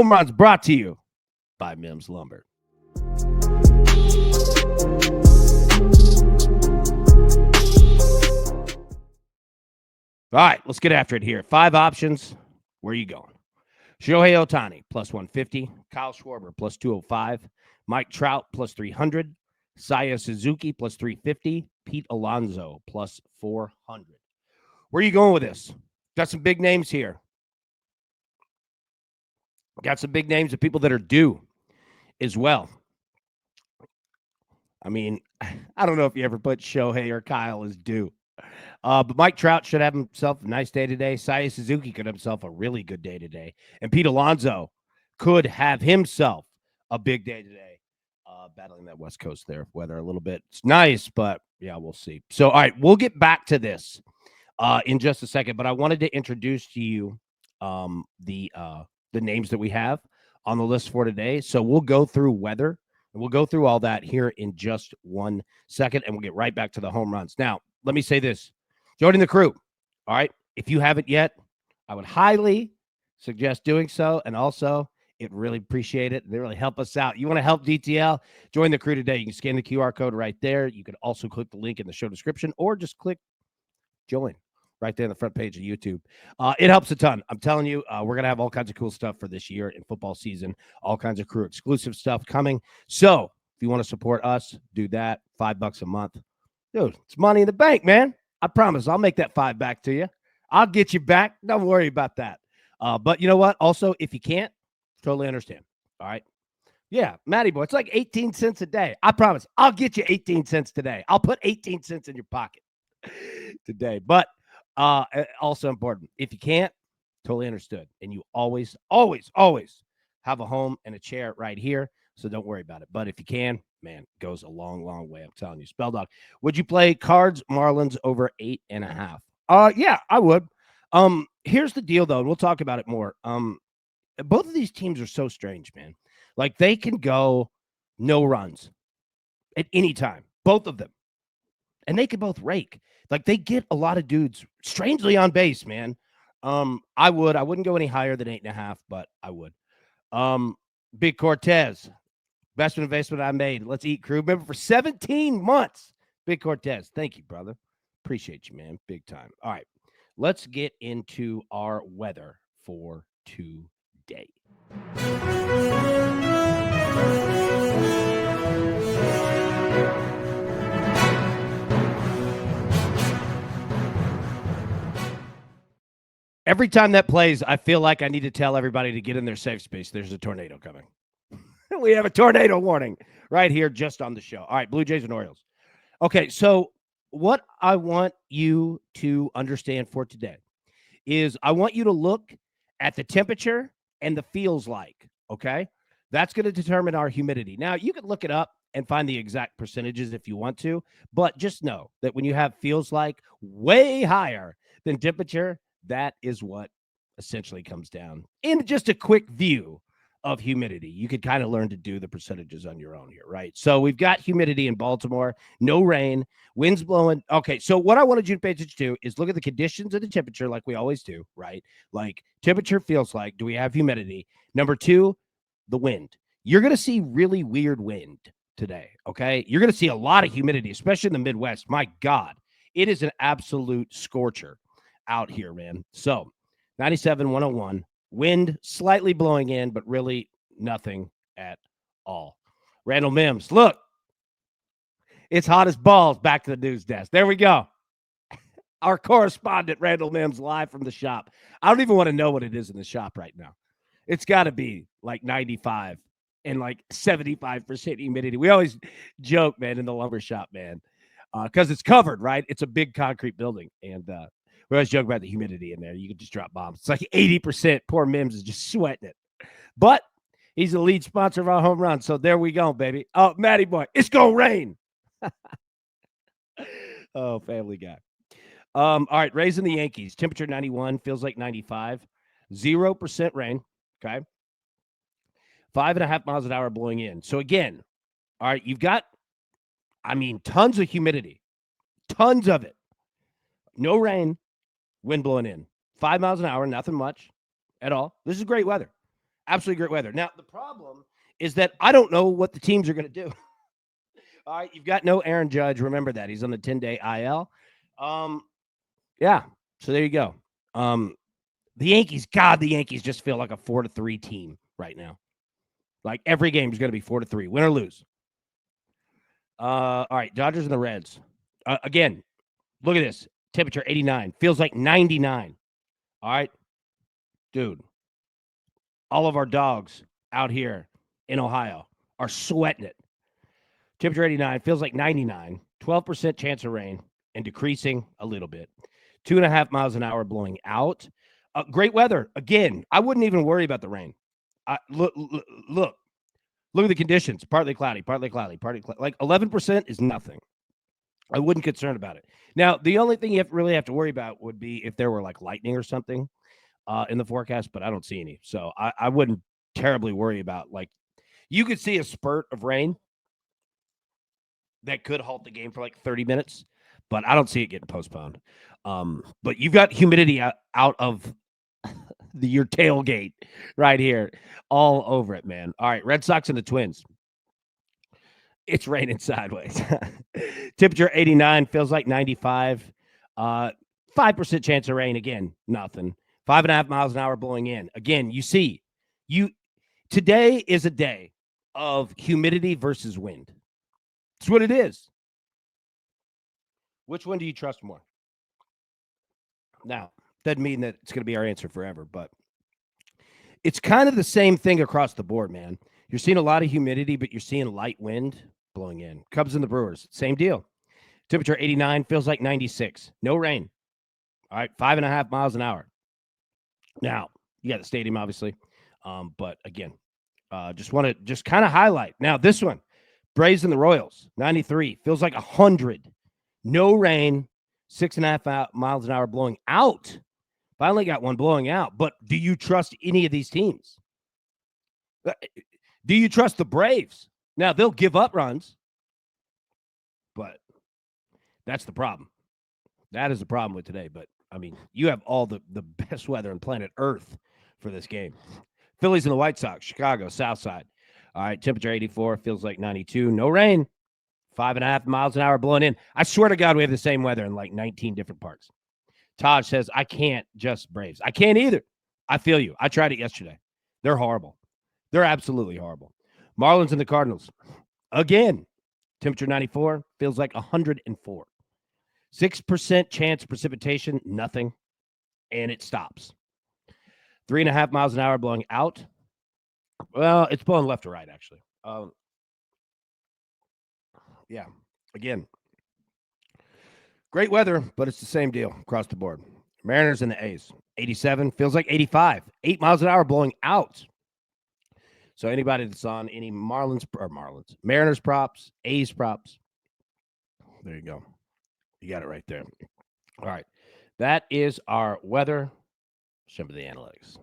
Home Runs brought to you by Mims Lumber. All right, let's get after it here. 5 options. Where are you going? Shohei Ohtani, plus 150. Kyle Schwarber, plus 205. Mike Trout, plus 300. Saya Suzuki, plus 350. Pete Alonso, plus 400. Where are you going with this? Got some big names here. Got some big names of people that are due as well. I mean, I don't know if you ever put Shohei or Kyle as due. But Mike Trout should have himself a nice day today. Saya Suzuki could have himself a really good day today. And Pete Alonso could have himself a big day today. Battling that West Coast there weather a little bit. It's nice, but yeah, we'll see. So, all right, we'll get back to this in just a second. But I wanted to introduce to you the names that we have on the list for today. So we'll go through weather and we'll go through all that here in just 1 second, and we'll get right back to the home runs. Now, let me say this. Joining the crew, all right, if you haven't yet, I would highly suggest doing so, and also it really appreciate it. They really help us out. You want to help DTL? Join the crew today. You can scan the QR code right there. You can also click the link in the show description or just click join right there on the front page of YouTube. It helps a ton. I'm telling you, we're going to have all kinds of cool stuff for this year in football season, all kinds of crew exclusive stuff coming. So if you want to support us, do that. $5 a month. Dude, it's money in the bank, man. I promise I'll make that 5 back to you. I'll get you back. Don't worry about that. But you know what? Also, if you can't, totally understand. All right. Yeah, Matty boy, it's like 18 cents a day. I promise I'll get you 18 cents today. I'll put 18 cents in your pocket today. But also important. If you can't, totally understood. And you always, always, always have a home and a chair right here. So don't worry about it. But if you can, man, it goes a long, long way. I'm telling you. Spell Dog. Would you play Cards Marlins over 8.5? Yeah, I would. Here's the deal, though, and we'll talk about it more. Both of these teams are so strange, man. Like, they can go no runs at any time, both of them. And they can both rake. Like, they get a lot of dudes strangely on base, man. I wouldn't go any higher than 8.5, but I would. Big Cortez, best investment I made. Let's eat, crew. Remember, for 17 months, Big Cortez. Thank you, brother. Appreciate you, man. Big time. All right, let's get into our weather for today. Every time that plays, I feel like I need to tell everybody to get in their safe space. There's a tornado coming. We have a tornado warning right here just on the show. All right, Blue Jays and Orioles. Okay, so what I want you to understand for today is I want you to look at the temperature and the feels like, okay? That's going to determine our humidity. Now, you can look it up and find the exact percentages if you want to, but just know that when you have feels like way higher than temperature, that is what essentially comes down. In just a quick view of humidity, you could kind of learn to do the percentages on your own here, right? So we've got humidity in Baltimore, no rain, winds blowing. Okay, so what I wanted you to pay attention to is look at the conditions of the temperature like we always do, right? Like temperature feels like, do we have humidity? Number 2, the wind. You're going to see really weird wind today, okay? You're going to see a lot of humidity, especially in the Midwest. My God, it is an absolute scorcher out here, man. So 97, 101. Wind slightly blowing in, but really nothing at all. Randall Mims, look. It's hot as balls. Back to the news desk. There we go. Our correspondent, Randall Mims, live from the shop. I don't even want to know what it is in the shop right now. It's got to be like 95 and like 75% humidity. We always joke, man, in the lumber shop, man, because it's covered, right? It's a big concrete building, and we always joke about the humidity in there. You can just drop bombs. It's like 80%. Poor Mims is just sweating it. But he's the lead sponsor of our home run. So there we go, baby. Oh, Matty boy, it's going to rain. Oh, Family Guy. All right, Rays and the Yankees. Temperature 91, feels like 95. 0% rain, okay? 5.5 miles an hour blowing in. So again, all right, you've got, tons of humidity. Tons of it. No rain. Wind blowing in. 5 miles an hour, nothing much at all. This is great weather. Absolutely great weather. Now, the problem is that I don't know what the teams are going to do. All right, you've got no Aaron Judge. Remember that. He's on the 10-day IL. Yeah, so there you go. The Yankees just feel like a 4-3 team right now. Like every game is going to be 4-3, win or lose. All right, Dodgers and the Reds. Again, look at this. Temperature 89. Feels like 99. All right, dude. All of our dogs out here in Ohio are sweating it. Temperature 89. Feels like 99. 12% chance of rain and decreasing a little bit. 2.5 miles an hour blowing out. Great weather. Again, I wouldn't even worry about the rain. Look at the conditions. Partly cloudy, like 11% is nothing. I wouldn't concern about it. Now, the only thing you really have to worry about would be if there were like lightning or something in the forecast, but I don't see any. So I wouldn't terribly worry about, like, you could see a spurt of rain that could halt the game for like 30 minutes, but I don't see it getting postponed. But you've got humidity out of your tailgate right here, all over it, man. All right, Red Sox and the Twins. It's raining sideways. Temperature 89, feels like 95. 5% chance of rain. Again, nothing. 5.5 miles an hour blowing in. Again, you see, today is a day of humidity versus wind. That's what it is. Which one do you trust more? Now, doesn't mean that it's going to be our answer forever, but it's kind of the same thing across the board, man. You're seeing a lot of humidity, but you're seeing light wind blowing in. Cubs and the Brewers, same deal. Temperature 89, feels like 96. No rain. All right, 5.5 miles an hour. Now, you got the stadium, obviously. But again, just want to kind of highlight. Now, this one, Braves and the Royals, 93, feels like 100. No rain, 6.5 miles an hour blowing out. Finally got one blowing out. But do you trust any of these teams? Do you trust the Braves? Now, they'll give up runs, but that's the problem. That is the problem with today. But, I mean, you have all the best weather on planet Earth for this game. Phillies and the White Sox, Chicago, South Side. All right, temperature 84, feels like 92. No rain, 5.5 miles an hour blowing in. I swear to God, we have the same weather in like 19 different parks. Taj says, I can't just Braves. I can't either. I feel you. I tried it yesterday. They're horrible. They're absolutely horrible. Marlins and the Cardinals. Again, temperature 94, feels like 104. 6% chance of precipitation, nothing, and it stops. 3.5 miles an hour blowing out. Well, it's blowing left to right, actually. Yeah, again, great weather, but it's the same deal across the board. Mariners and the A's, 87, feels like 85. 8 miles an hour blowing out. So anybody that's on any Mariners props, A's props, there you go. You got it right there. All right. That is our weather. Jump to the analytics.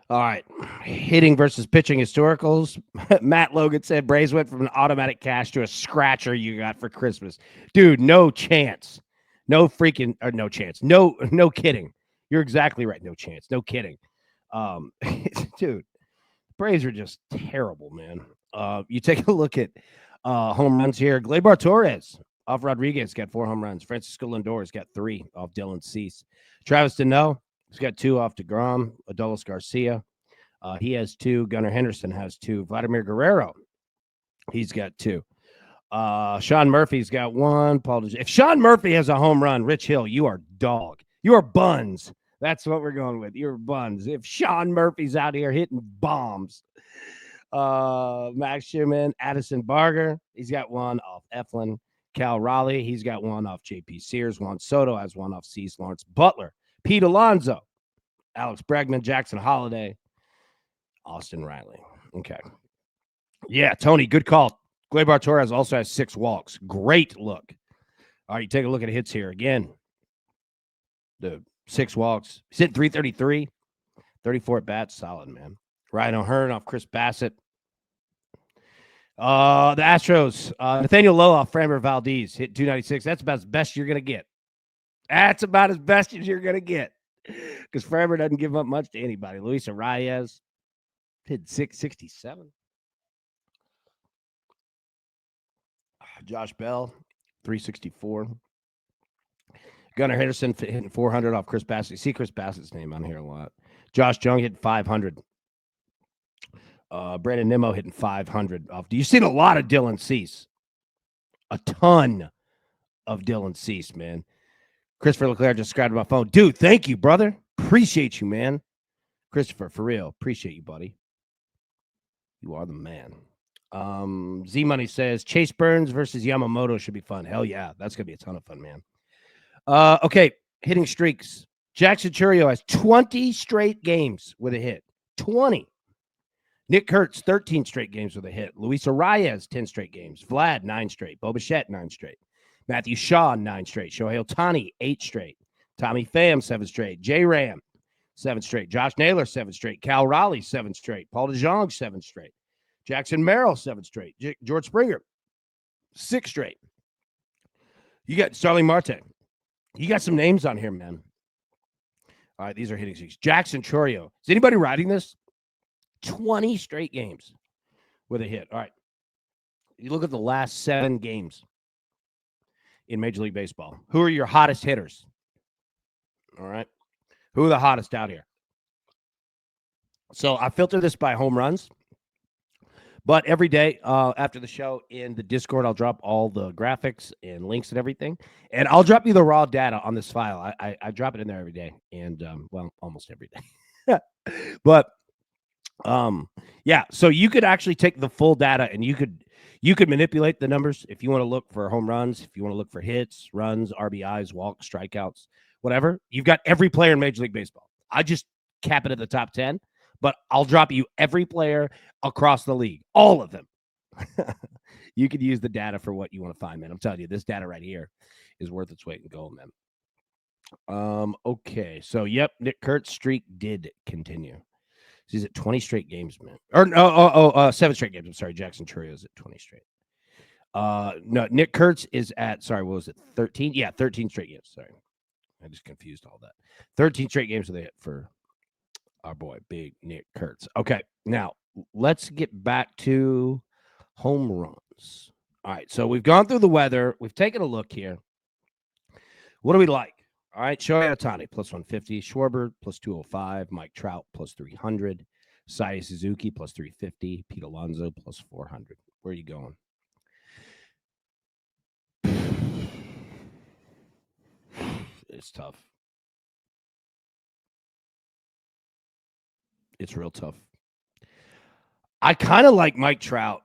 All right. Hitting versus pitching historicals. Matt Logan said Braves went from an automatic cash to a scratcher you got for Christmas. Dude, no chance. No chance. No kidding. You're exactly right. No chance. No kidding. Dude, Braves are just terrible, man. You take a look at home runs here. Gleyber Torres off Rodriguez got 4 home runs. Francisco Lindor's got 3 off Dylan Cease. Travis Deneau, he's got 2 off DeGrom. Adolis Garcia, he has 2. Gunnar Henderson has 2. Vladimir Guerrero, he's got 2. Sean Murphy's got 1. If Sean Murphy has a home run, Rich Hill, you are dog. You are buns. That's what we're going with. You're buns. If Sean Murphy's out here hitting bombs. Max Schumann, Addison Barger, he's got 1 off Eflin. Cal Raleigh, he's got 1 off JP Sears. Juan Soto has 1 off Cease. Lawrence Butler, Pete Alonso, Alex Bregman, Jackson Holiday, Austin Riley. Okay. Yeah, Tony, good call. Gleyber Torres also has 6 walks. Great look. All right, you take a look at hits here again. The 6 walks. He's hitting 333, 34 at bats. Solid, man. Ryan O'Hearn off Chris Bassett. The Astros, Nathaniel Loa, Framber Valdez hit 296. That's about as best you're going to get. That's about as best as you're going to get because Framber doesn't give up much to anybody. Luis Arias hit 667. Josh Bell, 364. Gunnar Henderson hitting 400 off Chris Bassett. You see Chris Bassett's name on here a lot. Josh Jung hitting 500. Brandon Nimmo hitting 500 off. Do you see a lot of Dylan Cease? A ton of Dylan Cease, man. Christopher Leclerc just subscribed to my phone. Dude, thank you, brother. Appreciate you, man. Christopher, for real. Appreciate you, buddy. You are the man. Z Money says Chase Burns versus Yamamoto should be fun. Hell yeah. That's going to be a ton of fun, man. Okay. Hitting streaks. Jackson Churio has 20 straight games with a hit. 20. Nick Kurtz, 13 straight games with a hit. Luis Arias, 10 straight games. Vlad, 9 straight. Bo Bichette, 9 straight. Matthew Shaw, 9 straight. Shohei Ohtani, 8 straight. Tommy Pham, 7 straight. J Ram, 7 straight. Josh Naylor, 7 straight. Cal Raleigh, 7 straight. Paul DeJong, 7 straight. Jackson Merrill, 7 straight. George Springer, 6 straight. You got Starling Marte. You got some names on here, man. All right, these are hitting streaks. Jackson Chorio. Is anybody riding this? 20 straight games with a hit. All right. You look at the last 7 games in Major League Baseball. Who are your hottest hitters? All right. Who are the hottest out here? So I filter this by home runs. But every day after the show in the Discord, I'll drop all the graphics and links and everything. And I'll drop you the raw data on this file. I drop it in there every day. And, well, almost every day. But yeah, so you could actually take the full data and you could manipulate the numbers if you want to look for home runs, if you want to look for hits, runs, RBIs, walks, strikeouts, whatever. You've got every player in Major League Baseball. I just cap it at the top 10, but I'll drop you every player across the league, all of them. You could use the data for what you want to find, man. I'm telling you, this data right here is worth its weight in gold, man. Okay, so yep, Nick Kurt's streak did continue. He's at 20 straight games, man. Or 7 straight games. I'm sorry. Jackson Churio's at 20 straight. No, Nick Kurtz is at, sorry, what was it? 13? Yeah, 13 straight games. Sorry. I just confused all that. 13 straight games with a hit for our boy, big Nick Kurtz. Okay, now let's get back to home runs. All right, so we've gone through the weather. We've taken a look here. What do we like? All right, Shohei Ohtani, plus 150. Schwarber, plus 205. Mike Trout, plus 300. Seiya Suzuki, plus 350. Pete Alonso, plus 400. Where are you going? It's tough. It's real tough. I kind of like Mike Trout.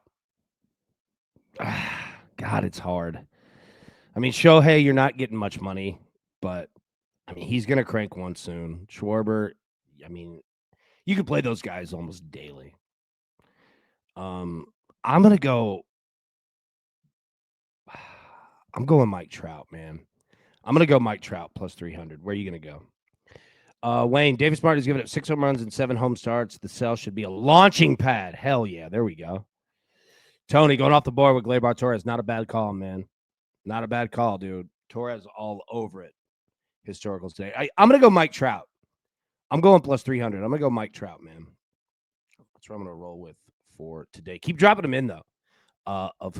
God, it's hard. I mean, Shohei, you're not getting much money, but I mean, he's going to crank one soon. Schwarber, I mean, you could play those guys almost daily. I'm going to go. I'm going Mike Trout, man. I'm going to go Mike Trout plus 300. Where are you going to go? Wayne, Davis Martin has given up 6 home runs and 7 home starts. The cell should be a launching pad. Hell yeah. There we go. Tony going off the board with Gleyber Torres. Not a bad call, man. Not a bad call, dude. Torres all over it. Historicals today. I'm going to go Mike Trout. I'm going plus 300. I'm going to go Mike Trout, man. That's what I'm going to roll with for today. Keep dropping them in, though, of